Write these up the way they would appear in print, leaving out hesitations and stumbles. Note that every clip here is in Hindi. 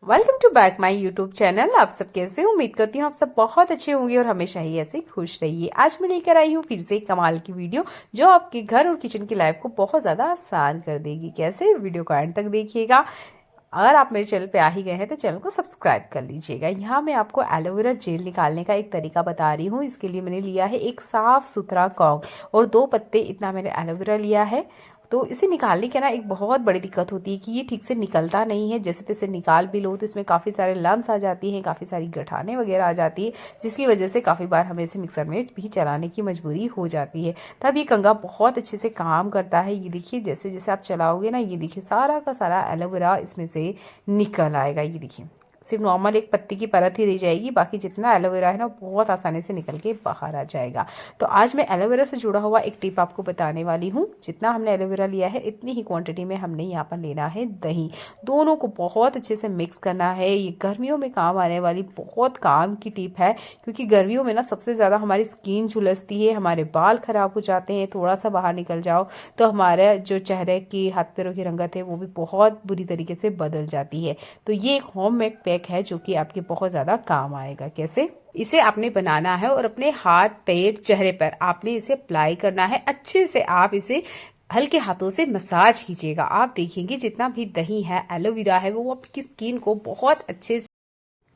Welcome to back my YouTube channel. आप सब कैसे हो? उम्मीद करती हूँ आप सब बहुत अच्छे होंगे और हमेशा ही ऐसे खुश रहिए। आज मैं लेकर आई हूँ फिर से एक कमाल की वीडियो जो आपके घर और किचन की लाइफ को बहुत ज्यादा आसान कर देगी। कैसे? वीडियो को एंड तक देखिएगा। अगर आप मेरे चैनल पे आ ही गए हैं तो चैनल को सब्सक्राइब कर लीजिएगा। यहाँ मैं आपको एलोवेरा जेल निकालने का एक तरीका बता रही हूँ। इसके लिए मैंने लिया है एक साफ सुथरा कॉन्ग और 2 पत्ते, इतना मैंने एलोवेरा लिया है। तो इसे निकालने के ना एक बहुत बड़ी दिक्कत होती है कि ये ठीक से निकलता नहीं है। जैसे तैसे निकाल भी लो तो इसमें काफ़ी सारे लम्स आ जाती हैं, काफ़ी सारी गठाने वगैरह आ जाती है, जिसकी वजह से काफ़ी बार हमें इसे मिक्सर में भी चलाने की मजबूरी हो जाती है। तब ये कंघा बहुत अच्छे से काम करता है। ये देखिए, जैसे जैसे आप चलाओगे ना, ये देखिए सारा का सारा एलोवेरा इसमें से निकल आएगा। ये देखिए, सिर्फ नॉर्मल एक पत्ती की परत ही रह जाएगी, बाकी जितना एलोवेरा है ना बहुत आसानी से निकल के बाहर आ जाएगा। तो आज मैं एलोवेरा से जुड़ा हुआ एक टिप आपको बताने वाली हूँ। जितना हमने एलोवेरा लिया है इतनी ही क्वांटिटी में हमने यहाँ पर लेना है दही। दोनों को बहुत अच्छे से मिक्स करना है। ये गर्मियों में काम आने वाली बहुत काम की टिप है, क्योंकि गर्मियों में ना सबसे ज़्यादा हमारी स्किन झुलसती है, हमारे बाल खराब हो जाते हैं। थोड़ा सा बाहर निकल जाओ तो हमारे जो चेहरे की, हाथ पैरों की रंगत है वो भी बहुत बुरी तरीके से बदल जाती है। तो ये एक होममेड पैक है जो कि आपके बहुत ज्यादा काम आएगा। कैसे? इसे आपने बनाना है और अपने हाथ, पैर, चेहरे पर आपने इसे अप्लाई करना है। अच्छे से आप इसे हल्के हाथों से मसाज कीजिएगा। आप देखेंगे जितना भी दही है, एलोवेरा है, वो आपकी स्किन को बहुत अच्छे से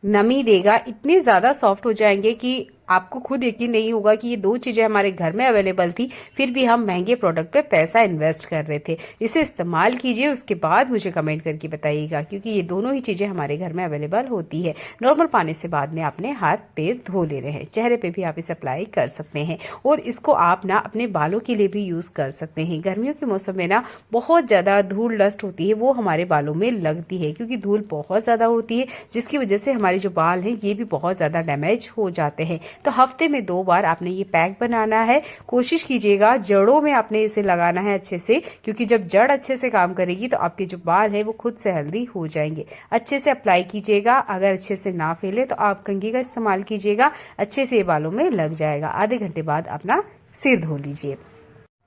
नमी देगा। इतने ज्यादा सॉफ्ट हो जाएंगे कि आपको खुद यकीन नहीं होगा कि ये 2 चीजें हमारे घर में अवेलेबल थी, फिर भी हम महंगे प्रोडक्ट पे पैसा इन्वेस्ट कर रहे थे। इसे इस्तेमाल कीजिए, उसके बाद मुझे कमेंट करके बताइएगा, क्योंकि ये दोनों ही चीजें हमारे घर में अवेलेबल होती है। नॉर्मल पानी से बाद में आपने हाथ पैर धो लेने हैं। चेहरे पे भी आप इसे अप्लाई कर सकते हैं और इसको आप ना अपने बालों के लिए भी यूज कर सकते हैं। गर्मियों के मौसम में ना बहुत ज्यादा धूल डस्ट होती है, वो हमारे बालों में लगती है, क्योंकि धूल बहुत ज्यादा होती है, जिसकी वजह से हमारे जो बाल हैं ये भी बहुत ज्यादा डैमेज हो जाते हैं। तो हफ्ते में 2 बार आपने ये पैक बनाना है। कोशिश कीजिएगा जड़ों में आपने इसे लगाना है अच्छे से, क्योंकि जब जड़ अच्छे से काम करेगी तो आपके जो बाल है वो खुद से हेल्दी हो जाएंगे। अच्छे से अप्लाई कीजिएगा। अगर अच्छे से ना फैले तो आप कंघी का इस्तेमाल कीजिएगा, अच्छे से ये बालों में लग जाएगा। आधे घंटे बाद अपना सिर धो लीजिए।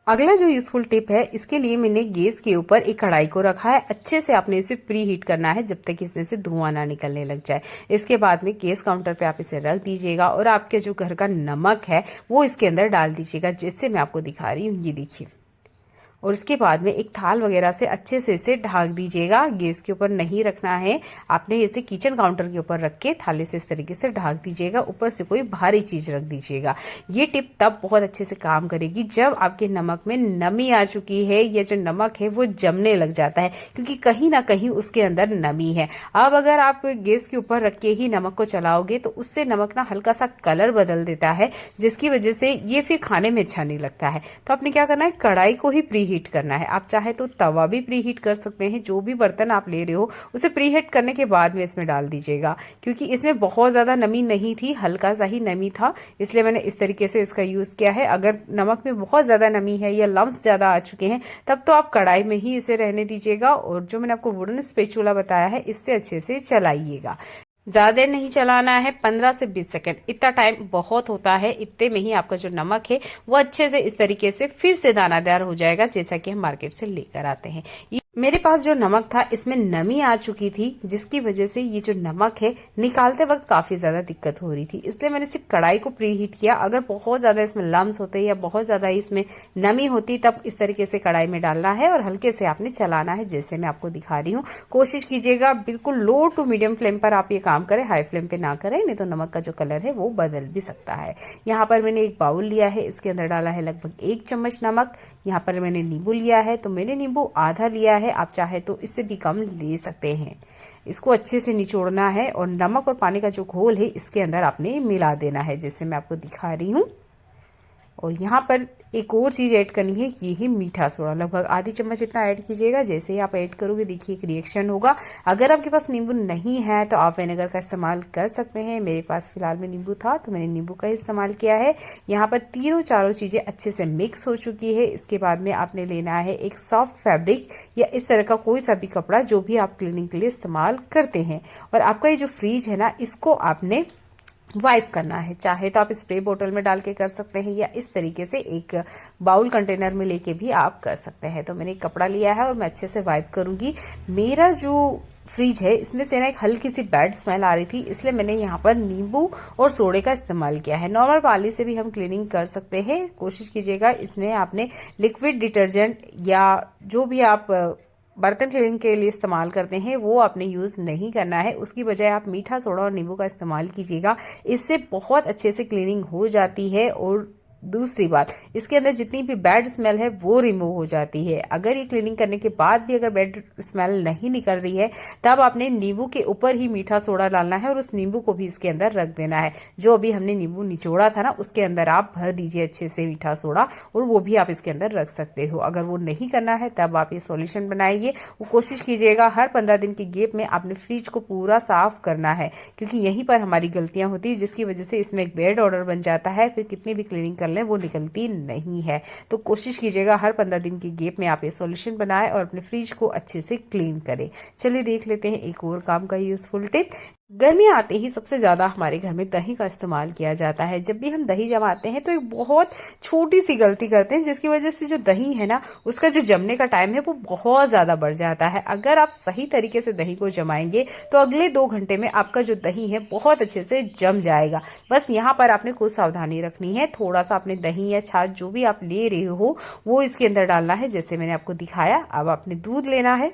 अगला जो यूजफुल टिप है, इसके लिए मैंने गैस के ऊपर एक कढ़ाई को रखा है। अच्छे से आपने इसे प्री हीट करना है जब तक इसमें से धुआं ना निकलने लग जाए। इसके बाद में गैस काउंटर पे आप इसे रख दीजिएगा और आपके जो घर का नमक है वो इसके अंदर डाल दीजिएगा, जैसे मैं आपको दिखा रही हूँ। ये देखिए, और इसके बाद में एक थाल वगैरह से अच्छे से इसे ढक दीजिएगा। गैस के ऊपर नहीं रखना है, आपने इसे किचन काउंटर के ऊपर रख के थाली से इस तरीके से ढक दीजिएगा। ऊपर से कोई भारी चीज रख दीजिएगा। ये टिप तब बहुत अच्छे से काम करेगी जब आपके नमक में नमी आ चुकी है या जो नमक है वो जमने लग जाता है, क्योंकि कहीं ना कहीं उसके अंदर नमी है। अब अगर आप गैस के ऊपर रख के ही नमक को चलाओगे तो उससे नमक ना हल्का सा कलर बदल देता है, जिसकी वजह से ये फिर खाने में अच्छा नहीं लगता है। तो आपने क्या करना है, कढ़ाई को ही प्री हीट करना है। आप चाहे तो तवा भी प्री हीट कर सकते हैं। जो भी बर्तन आप ले रहे हो उसे प्री हीट करने के बाद में इसमें डाल दीजिएगा, क्योंकि इसमें बहुत ज्यादा नमी नहीं थी, हल्का सा ही नमी था, इसलिए मैंने इस तरीके से इसका यूज किया है। अगर नमक में बहुत ज्यादा नमी है या लम्स ज्यादा आ चुके हैं तब तो आप कढ़ाई में ही इसे रहने दीजिएगा और जो मैंने आपको वुडन स्पैचुला बताया है इससे अच्छे से चलाइएगा। ज्यादा नहीं चलाना है, 15 से 20 सेकंड, इतना टाइम बहुत होता है। इतने में ही आपका जो नमक है वो अच्छे से इस तरीके से फिर से दानादार हो जाएगा, जैसा कि हम मार्केट से लेकर आते हैं। मेरे पास जो नमक था इसमें नमी आ चुकी थी, जिसकी वजह से ये जो नमक है निकालते वक्त काफी ज्यादा दिक्कत हो रही थी, इसलिए मैंने सिर्फ कढ़ाई को प्री हीट किया। अगर बहुत ज्यादा इसमें लम्स होते या बहुत ज्यादा इसमें नमी होती तब इस तरीके से कढ़ाई में डालना है और हल्के से आपने चलाना है, जैसे मैं आपको दिखा रही हूँ। कोशिश कीजिएगा बिल्कुल लो टू मीडियम फ्लेम पर आप ये काम करें, हाई फ्लेम पे ना करें, नहीं तो नमक का जो कलर है वो बदल भी सकता है। यहाँ पर मैंने एक बाउल लिया है, इसके अंदर डाला है लगभग 1 चम्मच नमक। यहाँ पर मैंने नींबू लिया है, तो मैंने नींबू आधा लिया है, आप चाहे तो इससे भी कम ले सकते हैं। इसको अच्छे से निचोड़ना है और नमक और पानी का जो घोल है इसके अंदर आपने मिला देना है, जैसे मैं आपको दिखा रही हूँ। और यहाँ पर एक और चीज ऐड करनी है, ये है मीठा सोडा। लगभग आधी चम्मच इतना ऐड कीजिएगा। जैसे ही आप ऐड करोगे देखिए एक रिएक्शन होगा। अगर आपके पास नींबू नहीं है तो आप विनेगर का इस्तेमाल कर सकते हैं। मेरे पास फिलहाल में नींबू था तो मैंने नींबू का इस्तेमाल किया है। यहाँ पर तीनों चारों चीजें अच्छे से मिक्स हो चुकी है। इसके बाद में आपने लेना है एक सॉफ्ट फैब्रिक या इस तरह का कोई सा भी कपड़ा जो भी आप क्लीनिंग के लिए इस्तेमाल करते हैं, और आपका ये जो फ्रिज है ना इसको आपने वाइप करना है। चाहे तो आप स्प्रे बोतल में डाल के कर सकते हैं या इस तरीके से एक बाउल कंटेनर में लेके भी आप कर सकते हैं। तो मैंने एक कपड़ा लिया है और मैं अच्छे से वाइप करूंगी। मेरा जो फ्रिज है इसमें से ना एक हल्की सी बैड स्मेल आ रही थी, इसलिए मैंने यहाँ पर नींबू और सोडे का इस्तेमाल किया है। नॉर्मल पानी से भी हम क्लीनिंग कर सकते हैं। कोशिश कीजिएगा इसमें आपने लिक्विड डिटर्जेंट या जो भी आप बर्तन क्लीनिंग के लिए इस्तेमाल करते हैं वो आपने यूज नहीं करना है। उसकी बजाय आप मीठा सोडा और नींबू का इस्तेमाल कीजिएगा, इससे बहुत अच्छे से क्लीनिंग हो जाती है। और दूसरी बात, इसके अंदर जितनी भी बैड स्मेल है वो रिमूव हो जाती है। अगर ये क्लीनिंग करने के बाद भी अगर बैड स्मेल नहीं निकल रही है, तब आपने नींबू के ऊपर ही मीठा सोडा डालना है और उस नींबू को भी इसके अंदर रख देना है। जो अभी हमने नींबू निचोड़ा था ना, उसके अंदर आप भर दीजिए अच्छे से मीठा सोडा, और वो भी आप इसके अंदर रख सकते हो। अगर वो नहीं करना है तब आप ये सॉल्यूशन बनाइए। वो कोशिश कीजिएगा हर 15 दिन के गैप में आपने फ्रिज को पूरा साफ करना है, क्योंकि यहीं पर हमारी गलतियां होती है, जिसकी वजह से इसमें एक बैड ऑर्डर बन जाता है। फिर कितनी भी क्लीनिंग कर लें वो निकलती नहीं है। तो कोशिश कीजिएगा हर 15 दिन के गैप में आप ये सॉल्यूशन बनाएं और अपने फ्रिज को अच्छे से क्लीन करें। चलिए देख लेते हैं एक और काम का यूजफुल टिप। गर्मियां आते ही सबसे ज्यादा हमारे घर में दही का इस्तेमाल किया जाता है। जब भी हम दही जमाते हैं तो एक बहुत छोटी सी गलती करते हैं, जिसकी वजह से जो दही है ना, उसका जो जमने का टाइम है वो बहुत ज्यादा बढ़ जाता है। अगर आप सही तरीके से दही को जमाएंगे तो अगले 2 घंटे में आपका जो दही है बहुत अच्छे से जम जाएगा। बस यहाँ पर आपने कुछ सावधानी रखनी है। थोड़ा सा आपने दही या छाछ जो भी आप ले रहे हो वो इसके अंदर डालना है, जैसे मैंने आपको दिखाया। अब आपने दूध लेना है,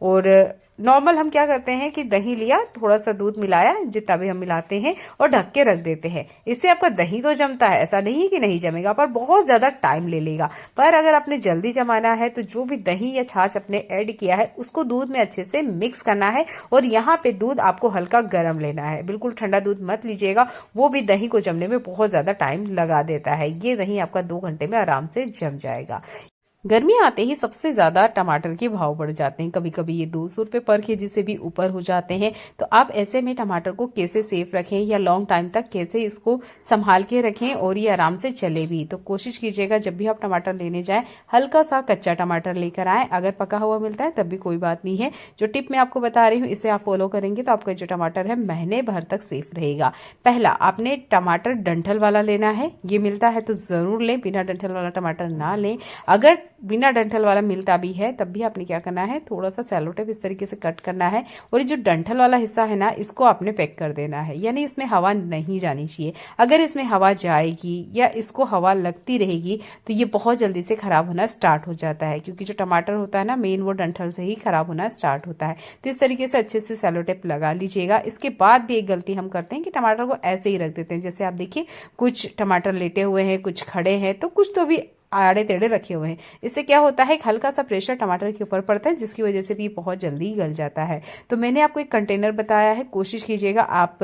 और नॉर्मल हम क्या करते हैं कि दही लिया, थोड़ा सा दूध मिलाया, जितना भी हम मिलाते हैं, और ढक के रख देते हैं। इससे आपका दही तो जमता है, ऐसा नहीं है कि नहीं जमेगा, पर बहुत ज्यादा टाइम ले लेगा। पर अगर आपने जल्दी जमाना है तो जो भी दही या छाछ आपने ऐड किया है उसको दूध में अच्छे से मिक्स करना है। और यहाँ पे दूध आपको हल्का गर्म लेना है, बिल्कुल ठंडा दूध मत लीजिएगा, वो भी दही को जमने में बहुत ज्यादा टाइम लगा देता है। ये दही आपका 2 घंटे में आराम से जम जाएगा। गर्मियां आते ही सबसे ज्यादा टमाटर के भाव बढ़ जाते हैं, कभी कभी ये 200 रुपए पर केजी से भी ऊपर हो जाते हैं। तो आप ऐसे में टमाटर को कैसे सेफ रखें या लॉन्ग टाइम तक कैसे इसको संभाल के रखें और ये आराम से चले भी। तो कोशिश कीजिएगा जब भी आप टमाटर लेने जाएं हल्का सा कच्चा टमाटर लेकर आए। अगर पका हुआ मिलता है तब भी कोई बात नहीं है। जो टिप मैं आपको बता रही हूँ इसे आप फॉलो करेंगे तो आपका जो टमाटर है महीने भर तक सेफ रहेगा। पहला, आपने टमाटर डंठल वाला लेना है। ये मिलता है तो जरूर लें, बिना डंठल वाला टमाटर ना लें। अगर बिना डंठल वाला मिलता भी है तब भी आपने क्या करना है, थोड़ा सा सेलो टेप इस तरीके से कट करना है, और ये जो डंठल वाला हिस्सा है ना, इसको आपने पैक कर देना है। यानी इसमें हवा नहीं जानी चाहिए। अगर इसमें हवा जाएगी या इसको हवा लगती रहेगी तो ये बहुत जल्दी से खराब होना स्टार्ट हो जाता है, क्योंकि जो टमाटर होता है ना मेन, वो डंठल से ही खराब होना स्टार्ट होता है। तो इस तरीके से अच्छे से सेलो टेप लगा लीजिएगा। इसके बाद भी एक गलती हम करते हैं कि टमाटर को ऐसे ही रख देते हैं। जैसे आप देखिए, कुछ टमाटर लेटे हुए हैं, कुछ खड़े हैं, तो कुछ तो भी आड़े तेड़े रखे हुए हैं। इससे क्या होता है, एक हल्का सा प्रेशर टमाटर के ऊपर पड़ता है, जिसकी वजह से भी बहुत जल्दी गल जाता है। तो मैंने आपको एक कंटेनर बताया है, कोशिश कीजिएगा आप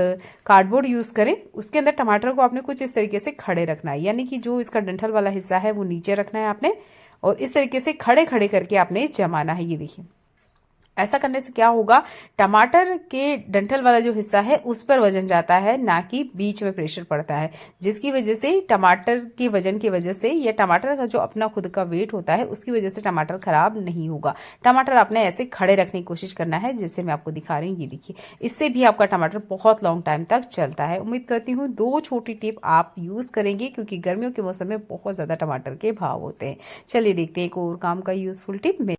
कार्डबोर्ड यूज करें। उसके अंदर टमाटर को आपने कुछ इस तरीके से खड़े रखना है, यानी कि जो इसका डंठल वाला हिस्सा है वो नीचे रखना है आपने, और इस तरीके से खड़े खड़े करके आपने जमाना है। ये देखिए, ऐसा करने से क्या होगा, टमाटर के डंठल वाला जो हिस्सा है उस पर वजन जाता है, ना कि बीच में प्रेशर पड़ता है, जिसकी वजह से टमाटर के वजन की वजह से या टमाटर का जो अपना खुद का वेट होता है उसकी वजह से टमाटर खराब नहीं होगा। टमाटर आपने ऐसे खड़े रखने की कोशिश करना है, जैसे मैं आपको दिखा रही हूँ। ये देखिए, इससे भी आपका टमाटर बहुत लॉन्ग टाइम तक चलता है। उम्मीद करती हूँ 2 छोटी टिप आप यूज करेंगे, क्योंकि गर्मियों के मौसम में बहुत ज्यादा टमाटर के भाव होते हैं। चलिए देखते हैं एक और काम का यूजफुल टिप।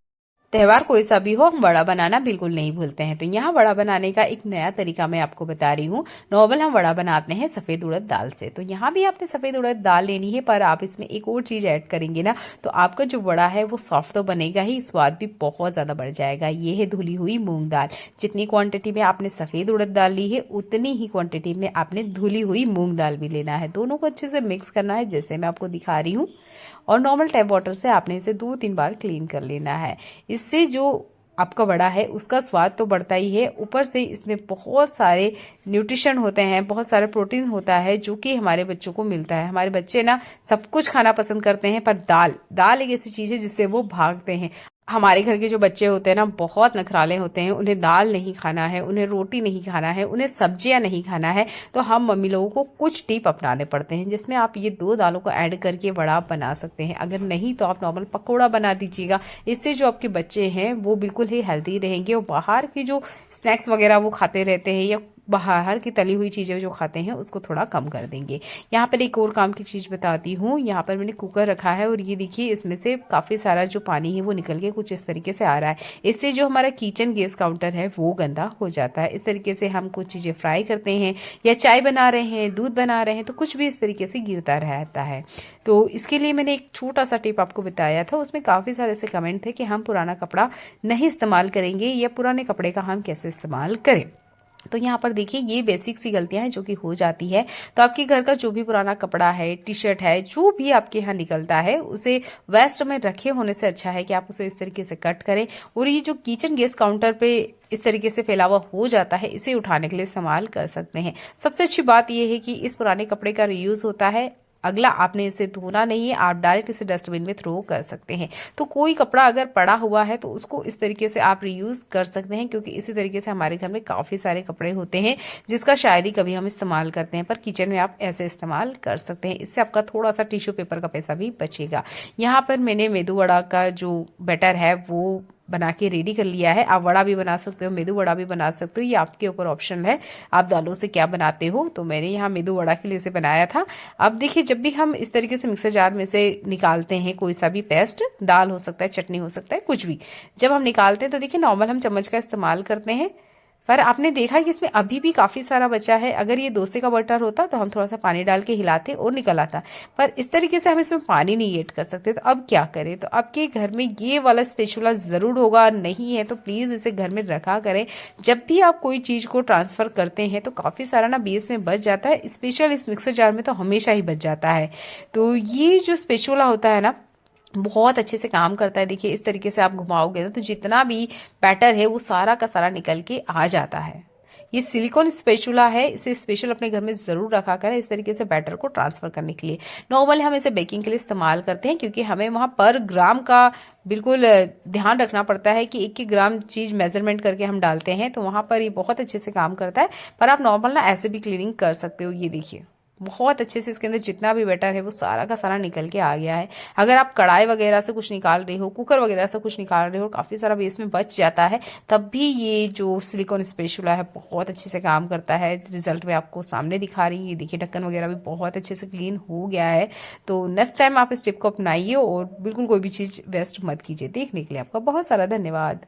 त्योहार कोई सा भी हो, हम वड़ा बनाना बिल्कुल नहीं भूलते हैं। तो यहाँ वड़ा बनाने का एक नया तरीका मैं आपको बता रही हूँ। नॉर्मल हम वड़ा बनाते हैं सफेद उड़द दाल से, तो यहाँ भी आपने सफेद उड़द दाल लेनी है, पर आप इसमें एक और चीज ऐड करेंगे ना, तो आपका जो वड़ा है वो सॉफ्ट तो बनेगा ही, स्वाद भी बहुत ज्यादा बढ़ जाएगा। ये है धुली हुई मूंग दाल। जितनी क्वांटिटी में आपने सफेद उड़द दाल ली है उतनी ही क्वांटिटी में आपने धुली हुई मूंग दाल भी लेना है। दोनों को अच्छे से मिक्स करना है, जैसे मैं आपको दिखा रही हूँ, और नॉर्मल टैप वाटर से आपने इसे 2-3 बार क्लीन कर लेना है। इससे जो आपका वड़ा है उसका स्वाद तो बढ़ता ही है, ऊपर से इसमें बहुत सारे न्यूट्रिशन होते हैं, बहुत सारे प्रोटीन होता है, जो कि हमारे बच्चों को मिलता है। हमारे बच्चे ना सब कुछ खाना पसंद करते हैं, पर दाल एक ऐसी चीज है जिससे वो भागते हैं। हमारे घर के जो बच्चे होते हैं ना, बहुत नखराले होते हैं। उन्हें दाल नहीं खाना है, उन्हें रोटी नहीं खाना है, उन्हें सब्जियां नहीं खाना है। तो हम मम्मी लोगों को कुछ टिप अपनाने पड़ते हैं, जिसमें आप ये 2 दालों को ऐड करके वड़ा बना सकते हैं। अगर नहीं तो आप नॉर्मल पकौड़ा बना दीजिएगा। इससे जो आपके बच्चे हैं वो बिल्कुल ही हेल्दी रहेंगे, और बाहर की जो स्नैक्स वगैरह वो खाते रहते हैं या बाहर की तली हुई चीज़ें जो खाते हैं उसको थोड़ा कम कर देंगे। यहाँ पर एक और काम की चीज़ बताती हूँ। यहाँ पर मैंने कुकर रखा है और ये देखिए इसमें से काफ़ी सारा जो पानी है वो निकल के कुछ इस तरीके से आ रहा है। इससे जो हमारा किचन गैस काउंटर है वो गंदा हो जाता है। इस तरीके से हम कुछ चीज़ें फ्राई करते हैं या चाय बना रहे हैं, दूध बना रहे हैं, तो कुछ भी इस तरीके से गिरता रहता है। तो इसके लिए मैंने एक छोटा सा टिप आपको बताया था। उसमें काफ़ी सारे ऐसे कमेंट थे कि हम पुराना कपड़ा नहीं इस्तेमाल करेंगे या पुराने कपड़े का हम कैसे इस्तेमाल करें। तो यहाँ पर देखिए ये बेसिक सी गलतियां हैं जो कि हो जाती है। तो आपके घर का जो भी पुराना कपड़ा है, टी शर्ट है, जो भी आपके यहाँ निकलता है, उसे वेस्ट में रखे होने से अच्छा है कि आप उसे इस तरीके से कट करें। और ये जो किचन गैस काउंटर पे इस तरीके से फैला हुआ हो जाता है, इसे उठाने के लिए इस्तेमाल कर सकते हैं। सबसे अच्छी बात यह है कि इस पुराने कपड़े का रीयूज होता है। अगला, आपने इसे धोना नहीं है, आप डायरेक्ट इसे डस्टबिन में थ्रो कर सकते हैं। तो कोई कपड़ा अगर पड़ा हुआ है तो उसको इस तरीके से आप रीयूज कर सकते हैं, क्योंकि इसी तरीके से हमारे घर में काफी सारे कपड़े होते हैं जिसका शायद ही कभी हम इस्तेमाल करते हैं, पर किचन में आप ऐसे इस्तेमाल कर सकते हैं। इससे आपका थोड़ा सा टिश्यू पेपर का पैसा भी बचेगा। यहाँ पर मैंने मेदू वड़ा का जो बैटर है वो बना के रेडी कर लिया है। आप वड़ा भी बना सकते हो, मेदू वड़ा भी बना सकते हो, ये आपके ऊपर ऑप्शन है आप दालों से क्या बनाते हो। तो मैंने यहाँ मेदू वड़ा के लिए इसे बनाया था। अब देखिए, जब भी हम इस तरीके से मिक्सर जार में से निकालते हैं कोई सा भी पेस्ट, दाल हो सकता है, चटनी हो सकता है, कुछ भी, जब हम निकालते हैं तो देखिए नॉर्मल हम चम्मच का इस्तेमाल करते हैं, पर आपने देखा कि इसमें अभी भी काफी सारा बचा है। अगर ये डोसे का बटर होता तो हम थोड़ा सा पानी डाल के हिलाते और निकल आता, पर इस तरीके से हम इसमें पानी नहीं ऐड कर सकते। तो अब क्या करें? तो आपके घर में ये वाला स्पेचुला जरूर होगा, नहीं है तो प्लीज इसे घर में रखा करें। जब भी आप कोई चीज को ट्रांसफर करते हैं तो काफी सारा ना बेस में बच जाता है, स्पेशल इस मिक्सर जार में तो हमेशा ही बच जाता है। तो ये जो स्पेचुला होता है ना, बहुत अच्छे से काम करता है। देखिए इस तरीके से आप घुमाओगे ना तो जितना भी बैटर है वो सारा का सारा निकल के आ जाता है। ये सिलिकॉन स्पेचुला है, इसे स्पेशल अपने घर में जरूर रखा करें इस तरीके से बैटर को ट्रांसफर करने के लिए। नॉर्मली हम इसे बेकिंग के लिए इस्तेमाल करते हैं, क्योंकि हमें वहां पर ग्राम का बिल्कुल ध्यान रखना पड़ता है कि 1 ग्राम चीज मेजरमेंट करके हम डालते हैं, तो वहां पर ये बहुत अच्छे से काम करता है। पर आप नॉर्मल ना ऐसे भी क्लीनिंग कर सकते हो। ये देखिए बहुत अच्छे से इसके अंदर जितना भी बैटर है वो सारा का सारा निकल के आ गया है। अगर आप कढ़ाई वगैरह से कुछ निकाल रहे हो, कुकर वगैरह से कुछ निकाल रहे हो, काफी सारा वेस्ट में बच जाता है, तब भी ये जो सिलिकॉन स्पेचुला है बहुत अच्छे से काम करता है। रिजल्ट में आपको सामने दिखा रही है, देखिए ढक्कन वगैरह भी बहुत अच्छे से क्लीन हो गया है। तो नेक्स्ट टाइम आप इस टिप को अपनाइए और बिल्कुल कोई भी चीज वेस्ट मत कीजिए। देखने के लिए आपका बहुत सारा धन्यवाद।